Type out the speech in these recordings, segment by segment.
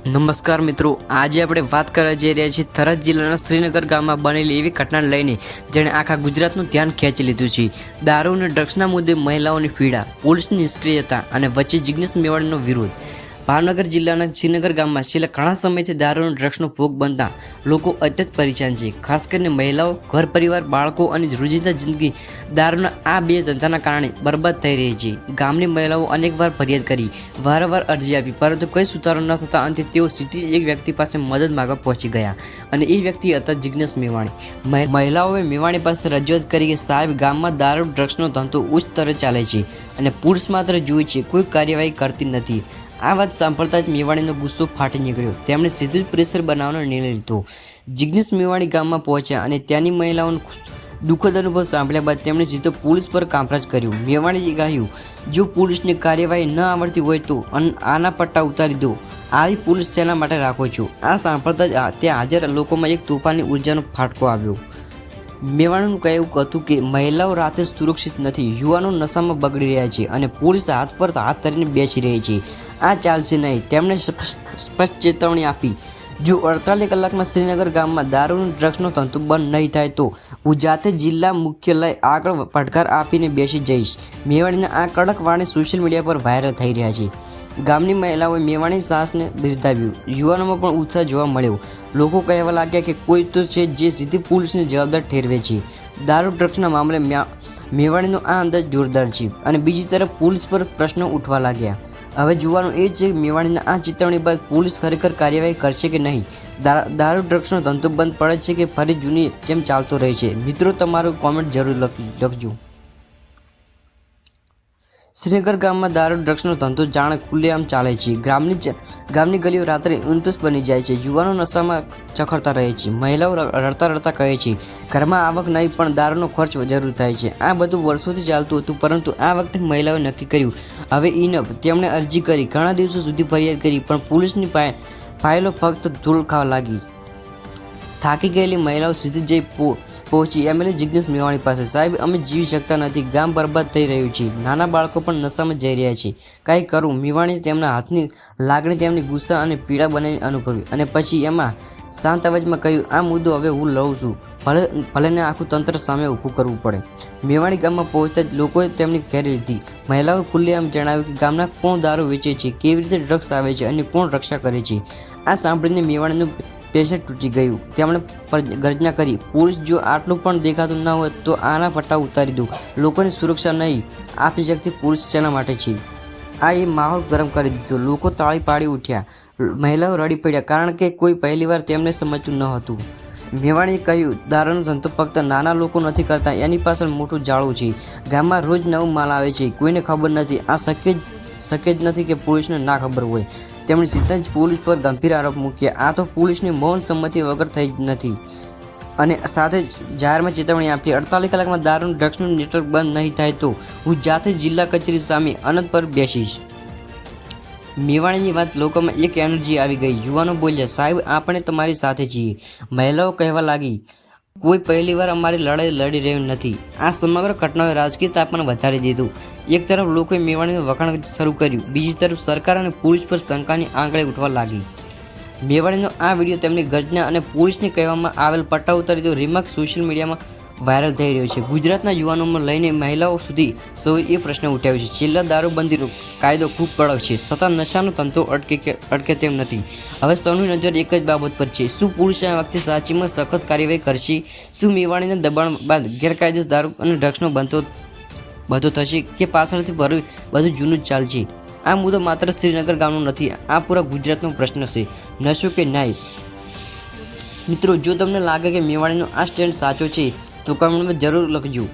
નમસ્કાર મિત્રો, આજે આપણે વાત કરવા જઈ રહ્યા છીએ થરાદ જિલ્લાના શ્રીનગર ગામમાં બનેલી એવી ઘટનાને લઈને જેણે આખા ગુજરાતનું ધ્યાન ખેંચી લીધું છે। દારૂ અને ડ્રગ્સના મુદ્દે મહિલાઓની પીડા, પોલીસની નિષ્ક્રિયતા અને વચ્ચે જિગ્નેશ મેવાણીનો વિરોધ। ભાવનગર જિલ્લાના શ્રીનગર ગામમાં છેલ્લા ઘણા સમયથી દારૂ અને ડ્રગ્સનો ભોગ બનતા લોકો અત્યંત પરેશાન છે। ખાસ કરીને મહિલાઓ, ઘર પરિવાર, બાળકો અને રોજિંદા જિંદગી દારૂના આ બે ધંધાના કારણે બરબાદ થઈ રહી છે। ગામની મહિલાઓ અનેકવાર ફરિયાદ કરી, વારંવાર અરજી આપી, પરંતુ કોઈ સુધારો ન થતાં અંતે તેઓ સીધી એક વ્યક્તિ પાસે મદદ માંગવા પહોંચી ગયા અને એ વ્યક્તિ હતા જિગ્નેશ મેવાણી। મહિલાઓએ મેવાણી પાસે રજૂઆત કરી કે સાહેબ, ગામમાં દારૂ ડ્રગ્સનો ધંધો ઉચ્ચ સ્તરે ચાલે છે અને પોલીસ માત્ર જુએ છે, કોઈ કાર્યવાહી કરતી નથી। આ વાત સાંભળતા જ મેવાણીનો ગુસ્સો ફાટી નીકળ્યો। તેમણે સીધું જ પ્રેશર બનાવવાનો નિર્ણય લીધો। જિગ્નેશ મેવાણી ગામમાં પહોંચ્યા અને ત્યાંની મહિલાઓનો દુઃખદ અનુભવ સાંભળ્યા બાદ તેમણે સીધો પોલીસ પર કામકાજ કર્યું। મેવાણીએ કહ્યું, જો પોલીસની કાર્યવાહી ન આવડતી હોય તો આના પટ્ટા ઉતારી દો, આવી પોલીસ શેના માટે રાખો છો? આ સાંભળતા જ ત્યાં હાજર લોકોમાં એક તોફાની ઉર્જાનો ફાટકો આવ્યો। મેવાણીનું કહેવું હતું કે મહિલાઓ રાતે સુરક્ષિત નથી, યુવાનો નશામાં બગડી રહ્યા છે અને પોલીસ હાથ પર હાથ ધરીને બેસી રહી છે। આ ચાલશે નહીં। તેમણે સ્પષ્ટ ચેતવણી આપી, જો 48 કલાકમાં શ્રીનગર ગામમાં દારૂ અને ડ્રગ્સનો ધંધો બંધ નહીં થાય તો હું જાતે જિલ્લા મુખ્યાલય આગળ પડકાર આપીને બેસી જઈશ। મેવાણીના આ કડક વાણી સોશિયલ મીડિયા પર વાયરલ થઈ રહ્યા છે। ગામની મહિલાઓએ મેવાણી સાહસને બિરદાવ્યું, યુવાનોમાં પણ ઉત્સાહ જોવા મળ્યો। લોકો કહેવા લાગ્યા કે કોઈ તો છે જે સીધી પોલીસની જવાબદાર ઠેરવે છે। દારૂ ડ્રગ્સના મામલે મેવાણીનો આ અંદાજ જોરદાર છે અને બીજી તરફ પોલીસ પર પ્રશ્નો ઉઠવા લાગ્યા। હવે જોવાનું એ છે કે મેવાણીના આ ચેતવણી બાદ પોલીસ ખરેખર કાર્યવાહી કરશે કે નહીં? દારૂ ડ્રગ્સનો ધંધો બંધ પડે છે કે ફરી જૂની જેમ ચાલતો રહે છે? મિત્રો, તમારું કોમેન્ટ જરૂર લખજો। શ્રીનગર ગામમાં દારૂ ડ્રગ્સનો ધંધો જાણે ખુલ્લેઆમ ચાલે છે। ગામની ગલીઓ રાત્રે ઊંટસ બની જાય છે, યુવાનો નશામાં ચખડતા રહે છે, મહિલાઓ રડતા રડતા કહે છે ઘરમાં આવક નહીં પણ દારૂનો ખર્ચ જરૂર થાય છે। આ બધું વર્ષોથી ચાલતું હતું, પરંતુ આ વખતે મહિલાઓએ નક્કી કર્યું હવે ઇનફ। તેમણે અરજી કરી, ઘણા દિવસો સુધી ફરિયાદ કરી, પણ પોલીસની ફાઇલો ફક્ત ધૂળ ખાવા લાગી। થાકી ગયેલી મહિલાઓ સીધી જઈ પહોંચી એમએલએ જિગ્નેશ મેવાણી પાસે। સાહેબ, અમે જીવી શકતા નથી, ગામ બરબાદ થઈ રહ્યું છે, નાના બાળકો પણ નશામાં જઈ રહ્યા છે, કાંઈ કરું? મેવાણીએ તેમના હાથની લાગણી, તેમની ગુસ્સા અને પીડા બનાવીને અનુભવી અને પછી એમાં શાંત અવાજમાં કહ્યું, આ મુદ્દો હવે હું લઉં છું, ભલેને આખું તંત્ર સામે ઊભું કરવું પડે। મેવાણી ગામમાં પહોંચતા જ લોકોએ તેમની ઘેરી લીધી। મહિલાઓએ ખુલ્લેઆમ જણાવ્યું કે ગામના કોણ દારૂ વેચે છે, કેવી રીતે ડ્રગ્સ આવે છે અને કોણ રક્ષા કરે છે। આ સાંભળીને મેવાણીનું પેશન્ટ તૂટી ગયું। તેમણે ગર્જના કરી, પોલીસ જો આટલું પણ દેખાતું ન હોય તો આના પટ્ટા ઉતારી દો, લોકોની સુરક્ષા નહીં આપી શકતી પોલીસ શેના માટે છે? આ એ માહોલ ગરમ કરી દીધો। લોકો તાળી પાડી ઉઠ્યા, મહિલાઓ રડી પડ્યા, કારણ કે કોઈ પહેલીવાર તેમને સમજતું ન હતું। મેવાણીએ કહ્યું, દારૂનો ધંધો ફક્ત નાના લોકો નથી કરતા, એની પાછળ મોટું જાળું છે। ગામમાં રોજ નવું માલ આવે છે, કોઈને ખબર નથી। આ શક્ય જ નથી કે પોલીસને ના ખબર હોય। તેમણે સીધા જ પોલીસ પર ગંભીર આરોપ મૂક્યા। આ તો પોલીસની મૌન સંમતિ વગર થઈ જ નથી અને સાથે જ જાહેરમાં ચેતવણી આપી, 48 કલાકમાં દારૂ ડ્રગ્સનું નેટવર્ક બંધ નહીં થાય તો હું જાતે જિલ્લા કચેરી સામે અનંત પર બેસીશ। મેવાણીની વાત લોકોમાં એક એનર્જી આવી ગઈ। યુવાનો બોલ્યા, સાહેબ, આપણે તમારી સાથે છીએ। મહિલાઓ કહેવા લાગી, કોઈ પહેલીવાર અમારી લડાઈ લડી રહ્યું નથી। આ સમગ્ર ઘટનાએ રાજકીય તાપમાન વધારી દીધું। એક તરફ લોકોએ મેવાણીનું વખાણ શરૂ કર્યું, બીજી તરફ સરકાર અને પોલીસ પર શંકાની આંગળી ઉઠવા લાગી। મેવાણીનો આ વિડીયો, તેમની ગર્જના અને પોલીસને કહેવામાં આવેલ પટ્ટા ઉતારી દો રીમાર્ક સોશિયલ મીડિયામાં વાયરલ થઈ રહ્યો છે। ગુજરાતના યુવાનોમાં લઈને મહિલાઓ સુધી સૌએ એ પ્રશ્ન ઉઠાવ્યો છે। છેલ્લા દારૂબંધીનો કાયદો ખૂબ કડક છે, છતાં નશાનો ધંધો અટકે તેમ નથી। હવે સૌની નજર એક જ બાબત પર છે, શું પોલીસ આ વખતે સાચીમાં સખત કાર્યવાહી કરશે? શું મેવાણીના દબાણ બાદ ગેરકાયદેસર દારૂ અને ડ્રગ્સનો બંધો થશે કે પાછળથી બધું જૂનું જ ચાલશે? આ મુદ્દો માત્ર શ્રીનગર ગામનો નથી, આ પૂરા ગુજરાતનો પ્રશ્ન છે, નશો કે ન્યાય? મિત્રો, જો તમને લાગે કે મેવાણીનો આ સ્ટેન્ડ સાચો છે તો કમેન્ટમાં જરૂર લખજો।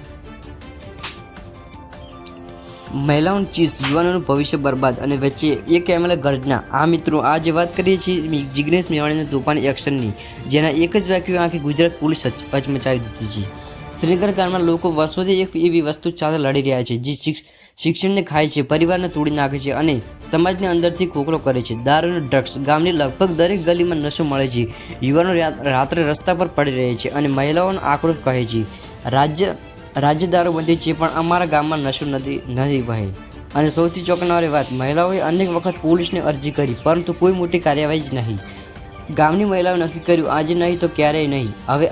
મહિલાઓની ચીસ, યુવાનોનું ભવિષ્ય બરબાદ અને વચ્ચે એક એમએલએ ગર્જના। આ મિત્રો, આજે વાત કરીએ છીએ જિગ્નેશ મેવાણીના તોફાની એક્શનની, જેના એક જ વાક્યો આખી ગુજરાત પોલીસ હચમચાવી દીધી છે। શ્રીનગર ગામના લોકો વર્ષોથી એક એવી વસ્તુ સાથે લડી રહ્યા છે જે શિક્ષણને ખાય છે, પરિવારને તોડી નાખે છે અને સમાજની અંદરથી ખોખલો કરે છે। દારૂ અને ડ્રગ્સ, ગામની લગભગ દરેક ગલીમાં નશો મળે છે, યુવાનો રાત્રે રસ્તા પર પડી રહે છે અને મહિલાઓનો આક્રોશ કહે છે, રાજ્ય દારૂબંધી છે પણ અમારા ગામમાં નશો નથી વહે। અને સૌથી ચોંકાવનારી વાત, મહિલાઓએ અનેક વખત પોલીસને અરજી કરી પરંતુ કોઈ મોટી કાર્યવાહી જ નહીં. ગામની મહિલાઓએ નક્કી કર્યું, આજે નહીં તો ક્યારેય નહીં. હવે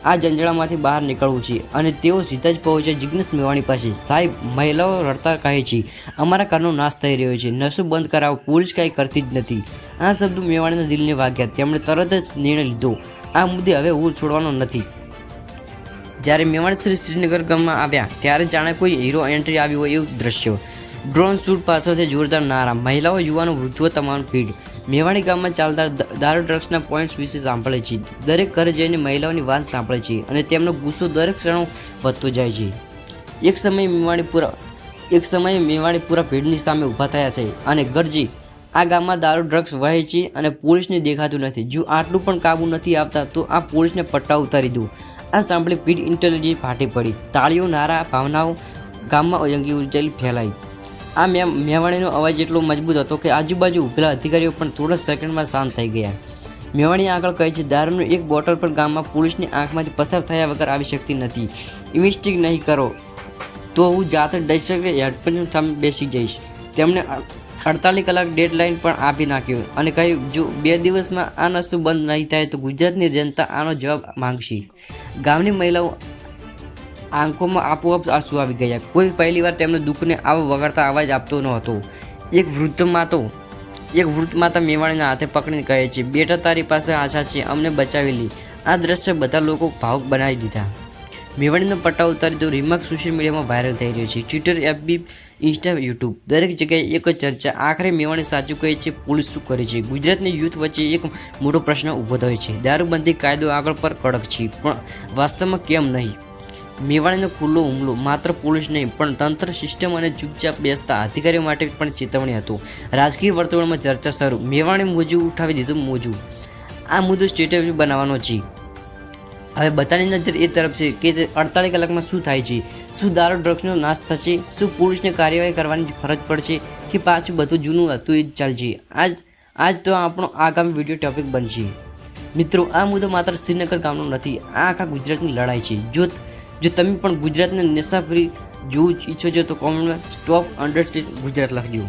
આ જંજાળમાંથી બહાર નીકળવું છે અને તેઓ સીધા જ પહોંચ્યા જિગ્નેશ મેવાણી પાસે. સાહેબ, મહિલાઓ રડતા કહે છે, અમારા ઘરનો નાશ થઈ રહ્યો છે, નશો બંધ કરાવો, પોલીસ કાંઈ કરતી જ નથી. આ શબ્દો મેવાણીના દિલને વાગ્યા. તેમણે તરત જ નિર્ણય લીધો, આ મુદ્દે હવે હું છોડવાનો નથી. જ્યારે મેવાણી શ્રીનગર ગામમાં આવ્યા ત્યારે જાણે કોઈ હીરો એન્ટ્રી આવી હોય એવું દ્રશ્ય. ડ્રોન શૂટ પાછળથી જોરદાર નારા, મહિલાઓ, યુવાનો, વૃદ્ધો, તમામ ભીડ. મેવાણી ગામમાં ચાલતા દારૂ ડ્રગ્સના પોઈન્ટ્સ વિશે સાંભળે છે. દરેક ઘરે જઈને મહિલાઓની વાત સાંભળે છે અને તેમનો ગુસ્સો દરેક ક્ષણો વધતો જાય છે. એક સમયે મેવાણી પૂરા ભીડની સામે ઊભા થયા છે અને ગરજી, આ ગામમાં દારૂ ડ્રગ્સ વહે છે અને પોલીસને દેખાતું નથી. જો આટલું પણ કાબુ નથી આવતા તો આ પોલીસને પટ્ટા ઉતારી દો. આ સાંભળી ભીડ ઇન્ટેલિજન્સ ફાટી પડી. તાળીઓ, નારા, ભાવનાઓ ગામમાં જંગી ઉર્જા ફેલાઈ. આ મેવાણીનો અવાજ એટલો મજબૂત હતો કે આજુબાજુ ઊભેલા અધિકારીઓ પણ થોડા સેકન્ડમાં શાંત થઈ ગયા. મેવાણી આગળ કહે છે, દારૂની એક બોટલ પણ ગામમાં પોલીસની આંખમાંથી પસાર થયા વગર આવી શકતી નથી. ઇન્વેસ્ટિગેટ નહીં કરો તો હું જાતે ડાયરેક્ટ હેડપંચ સામે બેસી જઈશ. તેમણે 48 કલાક ડેડલાઇન પણ આપી નાખ્યો અને કહ્યું, જો 2 દિવસમાં આ નશો બંધ નહીં થાય તો ગુજરાતની જનતા આનો જવાબ માંગશે. ગામની મહિલાઓ આંખોમાં આપોઆપ આંસુ આવી ગયા. કોઈ પહેલીવાર તેમના દુઃખને આવો વગાડતા અવાજ આપતો ન હતો. એક વૃદ્ધ માતા મેવાણીના હાથે પકડીને કહે છે, બેટા, તારી પાસે આશા છે, અમને બચાવી લે. આ દ્રશ્ય બધા લોકો ભાવુક બનાવી દીધા. મેવાણીનો પટ્ટા ઉતારી તો રિમાર્ક સોશિયલ મીડિયામાં વાયરલ થઈ રહ્યો છે. ટ્વિટર, FB, ઇન્સ્ટા, યુટ્યુબ, દરેક જગ્યાએ એક જ ચર્ચા. આખરે મેવાણી સાચું કહે છે, પોલીસ શું કરે છે? ગુજરાતની યુથ વચ્ચે એક મોટો પ્રશ્ન ઊભો થયો છે. દારૂબંધી કાયદો આગળ પર કડક છે, પણ વાસ્તવમાં કેમ નહીં? મેવાણીનો ખુલ્લો હુમલો માત્ર પોલીસ નહીં પણ તંત્ર, સિસ્ટમ અને ચૂપચાપ બેસતા અધિકારીઓ માટે પણ ચેતવણી હતું. રાજકીય વર્તુળમાં ચર્ચા શરૂ. મેવાણી મોજું ઉઠાવી દીધું. મોજું આ મુદ્દો સ્ટેટસ બનાવવાનો છે. હવે બધાની નજર એ તરફ છે કે 48 કલાકમાં શું થાય છે. શું દારૂ ડ્રગ્સનો નાશ થશે? શું પોલીસને કાર્યવાહી કરવાની ફરજ પડશે કે પાછું બધું જૂનું હતું એ જ ચાલશે? આજ તો આપણો આગામી વિડીયો ટોપિક બનશે. મિત્રો, આ મુદ્દો માત્ર શ્રીનગર ગામનો નથી, આ આખા ગુજરાતની લડાઈ છે. જો તમે પણ ગુજરાતને નશા ફ્રી જોવું ઈચ્છો છો તો કોમેન્ટમાં સ્ટોપ અંડરસ્ટેન્ડ ગુજરાત લખજો.